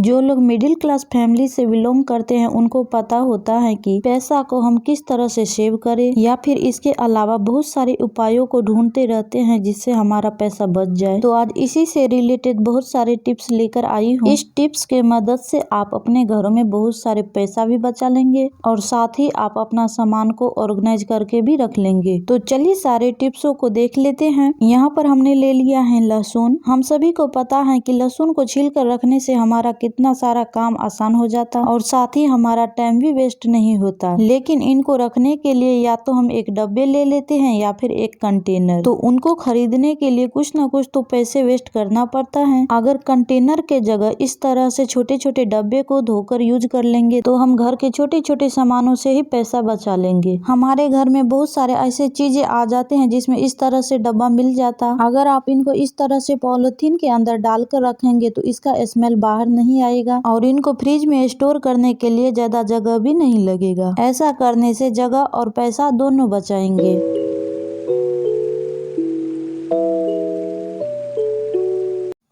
जो लोग middle class family से बिलोंग करते हैं उनको पता होता है कि पैसा को हम किस तरह से सेव करें, या फिर इसके अलावा बहुत सारे उपायों को ढूंढते रहते हैं जिससे हमारा पैसा बच जाए। तो आज इसी से रिलेटेड बहुत सारे टिप्स लेकर आई हूँ। इस टिप्स के मदद से आप अपने घरों में बहुत सारे पैसा भी बचा लेंगे और साथ ही आप अपना सामान को ऑर्गेनाइज करके भी रख लेंगे। तो चलिए सारे टिप्सों को देख लेते हैं। यहाँ पर हमने ले लिया है लहसुन। हम सभी को पता है कि लहसुन को छील कर रखने से हमारा कितना सारा काम आसान हो जाता और साथ ही हमारा टाइम भी वेस्ट नहीं होता। लेकिन इनको रखने के लिए या तो हम एक डब्बे ले लेते हैं या फिर एक कंटेनर। तो उनको खरीदने के लिए कुछ न कुछ तो पैसे वेस्ट करना पड़ता है। अगर कंटेनर के जगह इस तरह से छोटे छोटे डब्बे को धोकर यूज कर लेंगे तो हम घर के छोटे छोटे सामानों से ही पैसा बचा लेंगे। हमारे घर में बहुत सारे ऐसे चीजें आ जाते हैं जिसमें इस तरह से डब्बा मिल जाता। अगर आप इनको इस तरह से पॉलिथीन के अंदर डालकर रखेंगे तो इसका स्मेल बाहर नहीं आएगा और इनको फ्रिज में स्टोर करने के लिए ज्यादा जगह भी नहीं लगेगा। ऐसा करने से जगह और पैसा दोनों बचाएंगे।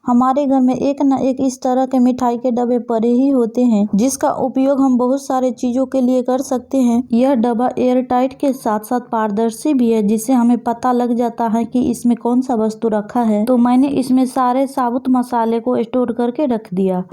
हमारे घर में एक न एक इस तरह के मिठाई के डब्बे पड़े ही होते हैं जिसका उपयोग हम बहुत सारे चीजों के लिए कर सकते हैं। यह डब्बा एयर टाइट के साथ साथ पारदर्शी भी है जिससे हमें पता लग जाता है कि इसमें कौन सा वस्तु रखा है। तो मैंने इसमें सारे साबुत मसाले को स्टोर करके रख दिया।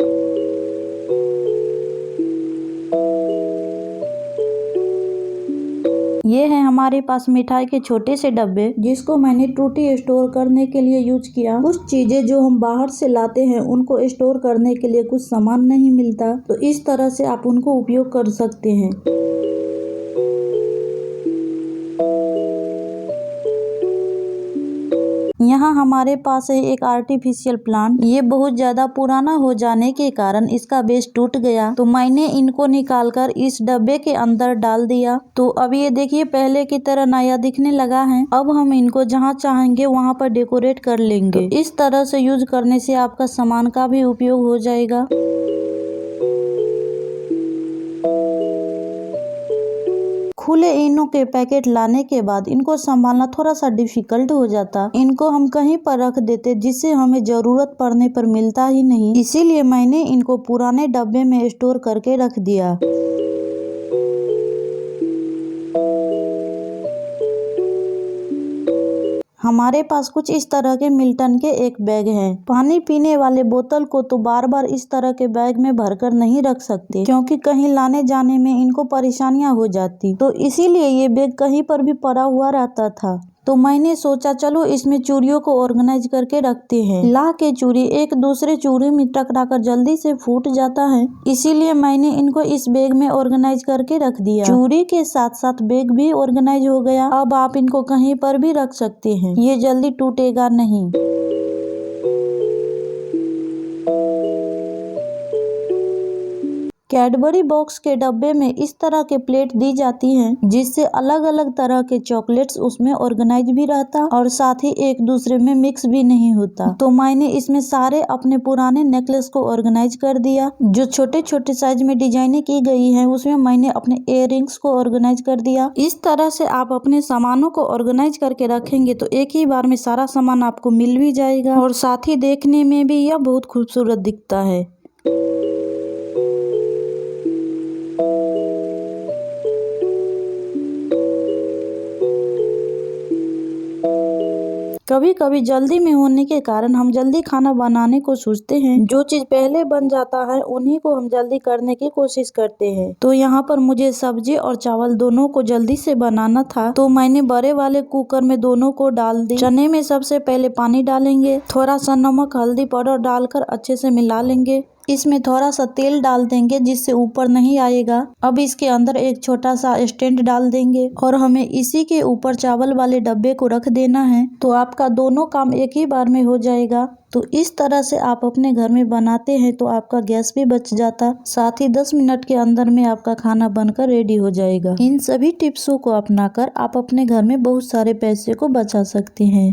ये है हमारे पास मिठाई के छोटे से डब्बे जिसको मैंने टूटी स्टोर करने के लिए यूज किया। कुछ चीजें जो हम बाहर से लाते हैं उनको स्टोर करने के लिए कुछ सामान नहीं मिलता, तो इस तरह से आप उनको उपयोग कर सकते हैं। यहाँ हमारे पास है एक आर्टिफिशियल प्लांट। ये बहुत ज्यादा पुराना हो जाने के कारण इसका बेस टूट गया, तो मैंने इनको निकालकर इस डब्बे के अंदर डाल दिया। तो अब ये देखिए पहले की तरह नया दिखने लगा है। अब हम इनको जहाँ चाहेंगे वहाँ पर डेकोरेट कर लेंगे। तो इस तरह से यूज करने से आपका सामान का भी उपयोग हो जाएगा। खुले इनो के पैकेट लाने के बाद इनको संभालना थोड़ा सा डिफिकल्ट हो जाता। इनको हम कहीं पर रख देते जिससे हमें जरूरत पड़ने पर मिलता ही नहीं, इसीलिए मैंने इनको पुराने डब्बे में स्टोर करके रख दिया। हमारे पास कुछ इस तरह के मिल्टन के एक बैग हैं। पानी पीने वाले बोतल को तो बार बार इस तरह के बैग में भरकर नहीं रख सकते क्योंकि कहीं लाने जाने में इनको परेशानियां हो जाती, तो इसीलिए ये बैग कहीं पर भी पड़ा हुआ रहता था। तो मैंने सोचा चलो इसमें चूड़ियों को ऑर्गेनाइज करके रखते हैं। ला के चूड़ी एक दूसरे चूड़ी में टकराकर जल्दी से फूट जाता है, इसीलिए मैंने इनको इस बैग में ऑर्गेनाइज करके रख दिया। चूड़ी के साथ साथ बैग भी ऑर्गेनाइज हो गया। अब आप इनको कहीं पर भी रख सकते हैं, ये जल्दी टूटेगा नहीं। कैडबरी बॉक्स के डब्बे में इस तरह के प्लेट दी जाती हैं जिससे अलग अलग तरह के चॉकलेट्स उसमें ऑर्गेनाइज भी रहता और साथ ही एक दूसरे में मिक्स भी नहीं होता। तो मैंने इसमें सारे अपने पुराने नेकलेस को ऑर्गेनाइज कर दिया। जो छोटे छोटे साइज में डिजाइने की गई है उसमें मैंने अपने इयररिंग्स को ऑर्गेनाइज कर दिया। इस तरह से आप अपने सामानों को ऑर्गेनाइज करके रखेंगे तो एक ही बार में सारा सामान आपको मिल भी जाएगा और साथ ही देखने में भी यह बहुत खूबसूरत दिखता है। कभी कभी जल्दी में होने के कारण हम जल्दी खाना बनाने को सोचते हैं। जो चीज पहले बन जाता है उन्हीं को हम जल्दी करने की कोशिश करते हैं। तो यहाँ पर मुझे सब्जी और चावल दोनों को जल्दी से बनाना था, तो मैंने बड़े वाले कुकर में दोनों को डाल दी। चने में सबसे पहले पानी डालेंगे, थोड़ा सा नमक हल्दी पाउडर डालकर अच्छे से मिला लेंगे। इसमें थोड़ा सा तेल डाल देंगे जिससे ऊपर नहीं आएगा। अब इसके अंदर एक छोटा सा स्टैंड डाल देंगे और हमें इसी के ऊपर चावल वाले डब्बे को रख देना है, तो आपका दोनों काम एक ही बार में हो जाएगा। तो इस तरह से आप अपने घर में बनाते हैं तो आपका गैस भी बच जाता, साथ ही 10 मिनट के अंदर में आपका खाना बनकर रेडी हो जाएगा। इन सभी टिप्सों को अपनाकर आप अपने घर में बहुत सारे पैसे को बचा सकते हैं।